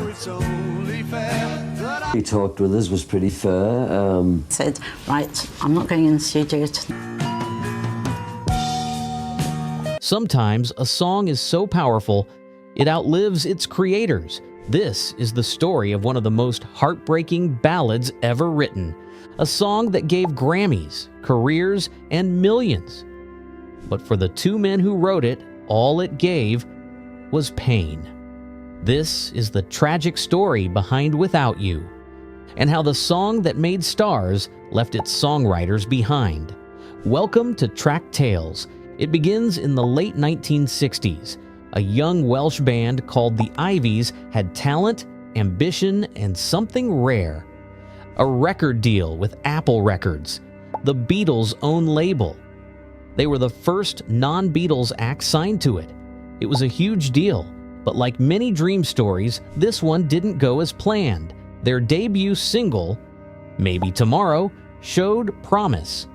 it's only fair that I... He talked with us, was pretty fair. Said, right, I'm not going in the studio tonight. Sometimes a song is so powerful, it outlives its creators. This is the story of one of the most heartbreaking ballads ever written, a song that gave Grammys, careers, and millions. But for the two men who wrote it, all it gave was pain. This is the tragic story behind Without You, and how the song that made stars left its songwriters behind. Welcome to Track Tales. It begins in the late 1960s. A young Welsh band called the Ivies had talent, ambition, and something rare. A record deal with Apple Records, the Beatles' own label. They were the first non-Beatles act signed to it. It was a huge deal, but like many dream stories, this one didn't go as planned. Their debut single, Maybe Tomorrow, showed promise.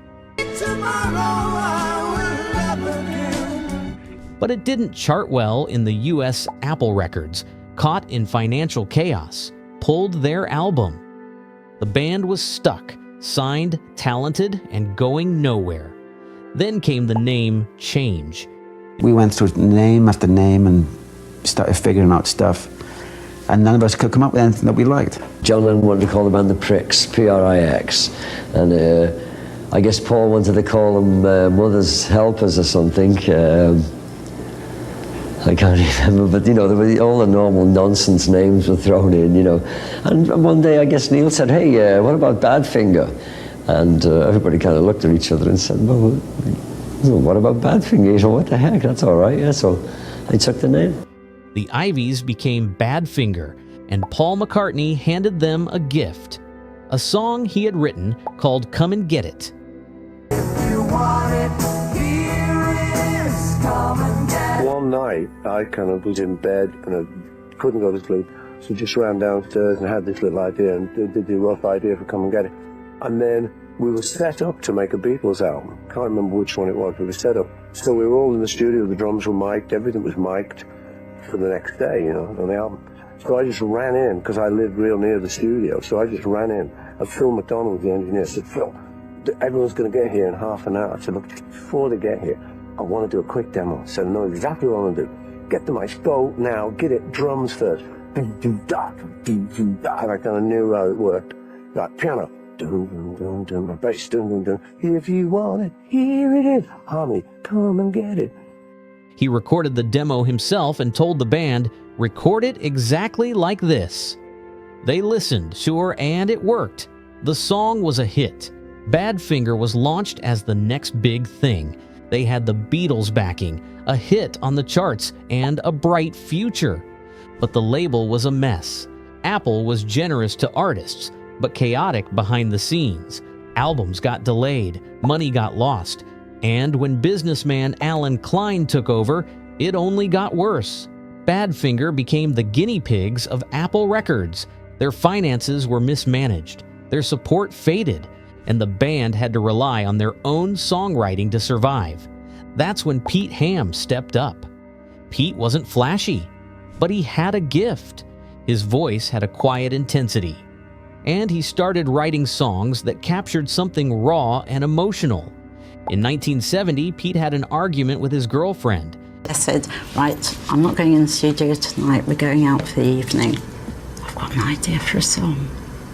But it didn't chart well in the US Apple Records, caught in financial chaos, pulled their album. The band was stuck, signed, talented, and going nowhere. Then came the name change. We went through name after name and started figuring out stuff, and none of us could come up with anything that we liked. John Lennon wanted to call the band the Pricks, Prix, and I guess Paul wanted to call them Mother's Helpers or something. I can't remember, but you know, there were all the normal nonsense names were thrown in, you know. And one day I guess Neil said, hey, what about Badfinger? And everybody kind of looked at each other and said, well, what about Badfinger? You know, what the heck, that's all right, yeah, so I took the name. The Ivies became Badfinger, and Paul McCartney handed them a gift, a song he had written called Come and Get It. If you want it, here it is, come and get it. One night, I kind of was in bed and I couldn't go to sleep, so just ran downstairs and had this little idea and did the rough idea for Come and Get It. And then we were set up to make a Beatles album. Can't remember which one it was, we were set up. So we were all in the studio, the drums were mic'd, everything was mic'd for the next day, you know, on the album. So I just ran in, because I lived real near the studio, so I just ran in. And Phil McDonald, the engineer, said, Phil, everyone's going to get here in half an hour. I said, look, before they get here, I want to do a quick demo. I said, I know exactly what I want to do. Get the mics, go now, get it, drums first. And I kind of knew how it worked. Like piano, bass, if you want it, here it is. Harmony, come and get it. He recorded the demo himself and told the band, record it exactly like this. They listened, sure, and it worked. The song was a hit. Badfinger was launched as the next big thing. They had the Beatles backing, a hit on the charts, and a bright future. But the label was a mess. Apple was generous to artists, but chaotic behind the scenes. Albums got delayed, money got lost, and when businessman Alan Klein took over, it only got worse. Badfinger became the guinea pigs of Apple Records. Their finances were mismanaged, their support faded, and the band had to rely on their own songwriting to survive. That's when Pete Ham stepped up. Pete wasn't flashy, but he had a gift. His voice had a quiet intensity. And he started writing songs that captured something raw and emotional. In 1970, Pete had an argument with his girlfriend. I said, right, I'm not going in the studio tonight, we're going out for the evening. I've got an idea for a song.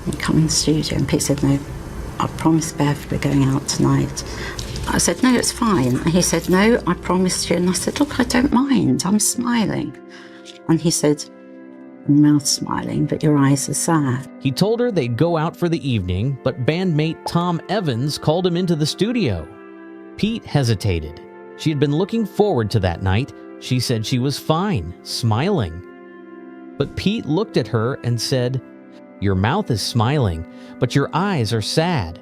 You come in the studio. And Pete said, no, I promised Bev we're going out tonight. I said, no, it's fine. And he said, no, I promised you. And I said, look, I don't mind, I'm smiling. And he said, your mouth's smiling, but your eyes are sad. He told her they'd go out for the evening, but bandmate Tom Evans called him into the studio. Pete hesitated. She had been looking forward to that night. She said she was fine, smiling. But Pete looked at her and said, your mouth is smiling, but your eyes are sad.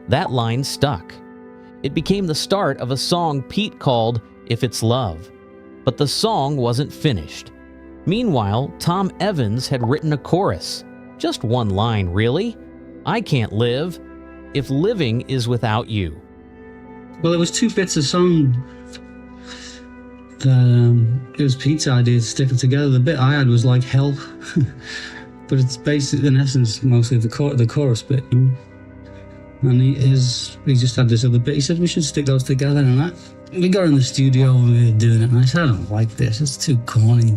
That line stuck. It became the start of a song Pete called If It's Love. But the song wasn't finished. Meanwhile, Tom Evans had written a chorus. Just one line, really. I can't live if living is without you. Well, there was two bits of song It was Pete's idea to stick it together. The bit I had was like help, but it's basically, in essence, mostly the chorus bit. And he just had this other bit. He said we should stick those together, and that. We got in the studio and we were doing it, and I said, I don't like this. It's too corny,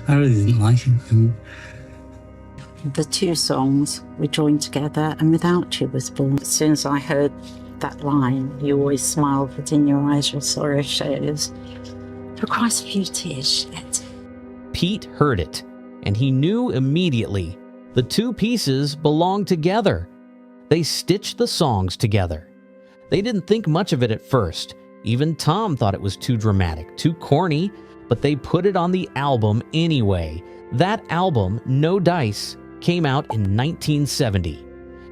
I really didn't like it. The two songs were joined together, and Without You was born. As soon as I heard that line, you always smile, but in your eyes your sorrow shows. For Christ's few tears shed. Pete heard it, and he knew immediately the two pieces belonged together. They stitched the songs together. They didn't think much of it at first. Even Tom thought it was too dramatic, too corny, but they put it on the album anyway. That album, No Dice, came out in 1970.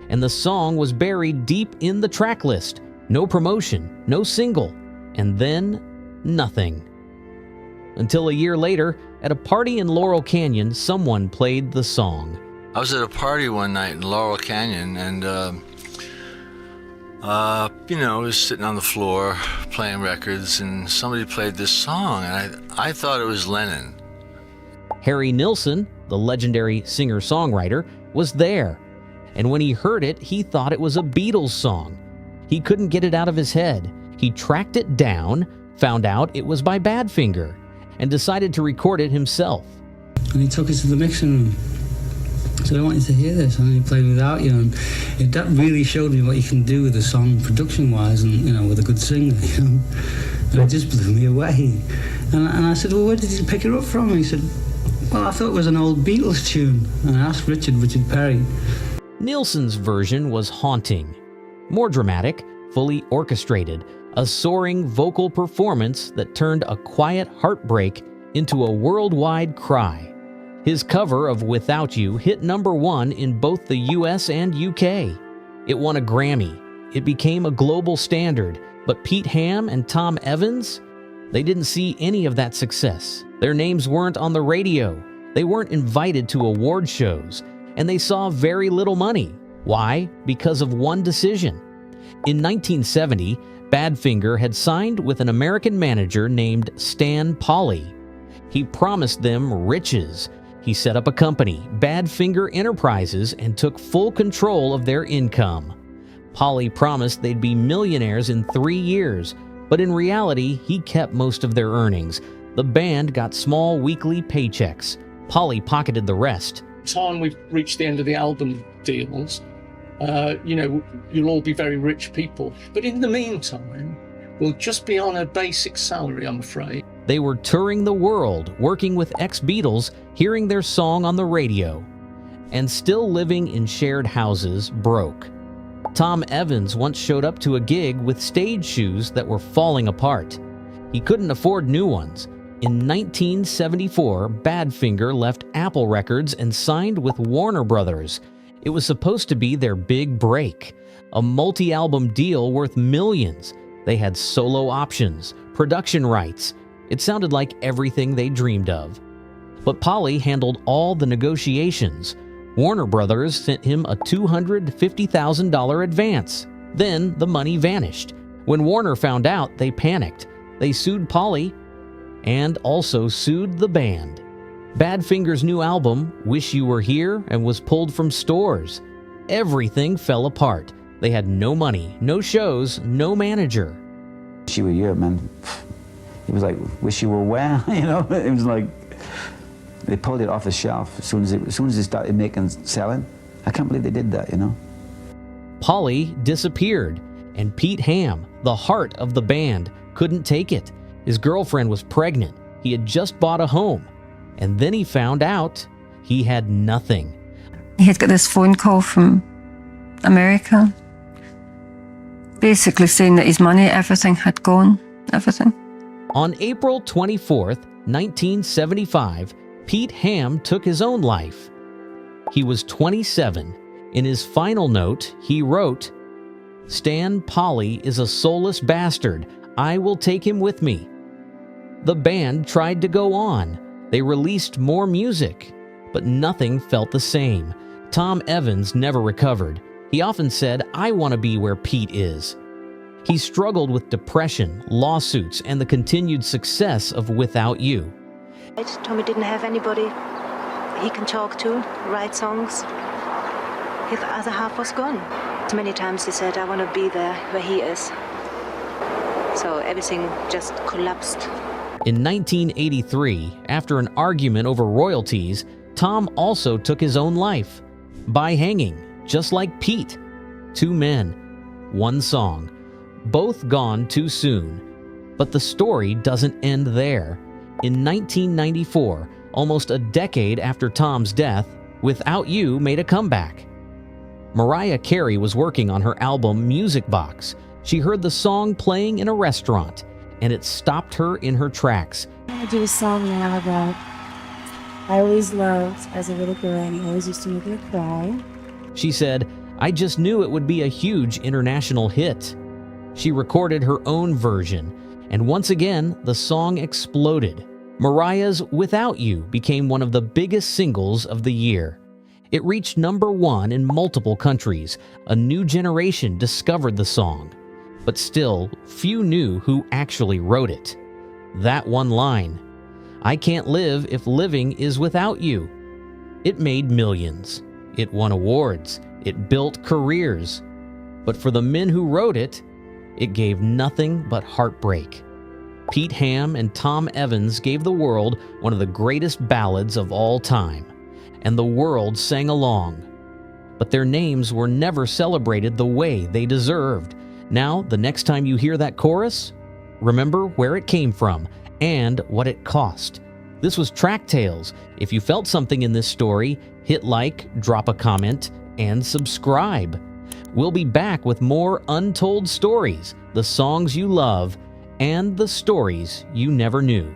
And the song was buried deep in the track list. No promotion, no single, and then nothing. Until a year later, at a party in Laurel Canyon, someone played the song. I was at a party one night in Laurel Canyon, and I was sitting on the floor playing records, and somebody played this song, and I thought it was Lennon. Harry Nilsson, the legendary singer-songwriter, was there. And when he heard it, he thought it was a Beatles song. He couldn't get it out of his head. He tracked it down, found out it was by Badfinger, and decided to record it himself. And he took us to the mixing room. I said, I want you to hear this. And he played Without You. And that really showed me what you can do with a song production-wise and, with a good singer, And it just blew me away. And I said, well, where did you pick it up from? And he said, well, I thought it was an old Beatles tune. And I asked Richard Perry. Nilsson's version was haunting. More dramatic, fully orchestrated, a soaring vocal performance that turned a quiet heartbreak into a worldwide cry. His cover of Without You hit #1 in both the US and UK. It won a Grammy. It became a global standard, but Pete Ham and Tom Evans, they didn't see any of that success. Their names weren't on the radio. They weren't invited to award shows, and they saw very little money. Why? Because of one decision. In 1970, Badfinger had signed with an American manager named Stan Polly. He promised them riches. He set up a company, Badfinger Enterprises, and took full control of their income. Polly promised they'd be millionaires in 3 years, but in reality, he kept most of their earnings. The band got small weekly paychecks. Polly pocketed the rest. Time we've reached the end of the album deals, you'll all be very rich people. But in the meantime, we'll just be on a basic salary, I'm afraid. They were touring the world, working with ex-Beatles, hearing their song on the radio, and still living in shared houses, broke. Tom Evans once showed up to a gig with stage shoes that were falling apart. He couldn't afford new ones. In 1974, Badfinger left Apple Records and signed with Warner Brothers. It was supposed to be their big break, a multi-album deal worth millions. They had solo options, production rights. It sounded like everything they dreamed of. But Polly handled all the negotiations. Warner Brothers sent him a $250,000 advance. Then the money vanished. When Warner found out, they panicked. They sued Polly and also sued the band. Badfinger's new album, Wish You Were Here, and was pulled from stores. Everything fell apart. They had no money, no shows, no manager. Wish You Were Here, man. It was like, wish you were where, It was like, they pulled it off the shelf as soon as they started selling. I can't believe they did that, Polly disappeared, and Pete Ham, the heart of the band, couldn't take it. His girlfriend was pregnant. He had just bought a home. And then he found out he had nothing. He had got this phone call from America, basically saying that his money, everything had gone, everything. On April 24th, 1975, Pete Ham took his own life. He was 27. In his final note, he wrote, "Stan Polly is a soulless bastard. I will take him with me." The band tried to go on. They released more music, but nothing felt the same. Tom Evans never recovered. He often said, "I want to be where Pete is." He struggled with depression, lawsuits, and the continued success of Without You. Tommy didn't have anybody he can talk to, write songs. His other half was gone. Many times he said, I want to be there where he is. So everything just collapsed. In 1983, after an argument over royalties, Tom also took his own life by hanging, just like Pete. 2 men, 1 song, both gone too soon. But the story doesn't end there. In 1994, almost a decade after Tom's death, Without You made a comeback. Mariah Carey was working on her album Music Box. She heard the song playing in a restaurant, and it stopped her in her tracks. I do a song now that I always loved as a little girl, and it always used to make me cry. She said, I just knew it would be a huge international hit. She recorded her own version, and once again, the song exploded. Mariah's Without You became one of the biggest singles of the year. It reached #1 in multiple countries. A new generation discovered the song. But still, few knew who actually wrote it. That one line, I can't live if living is without you. It made millions. It won awards. It built careers. But for the men who wrote it, it gave nothing but heartbreak. Pete Ham and Tom Evans gave the world one of the greatest ballads of all time, and the world sang along. But their names were never celebrated the way they deserved. Now, the next time you hear that chorus, remember where it came from and what it cost. This was Track Tales. If you felt something in this story, hit like, drop a comment, and subscribe. We'll be back with more untold stories, the songs you love, and the stories you never knew.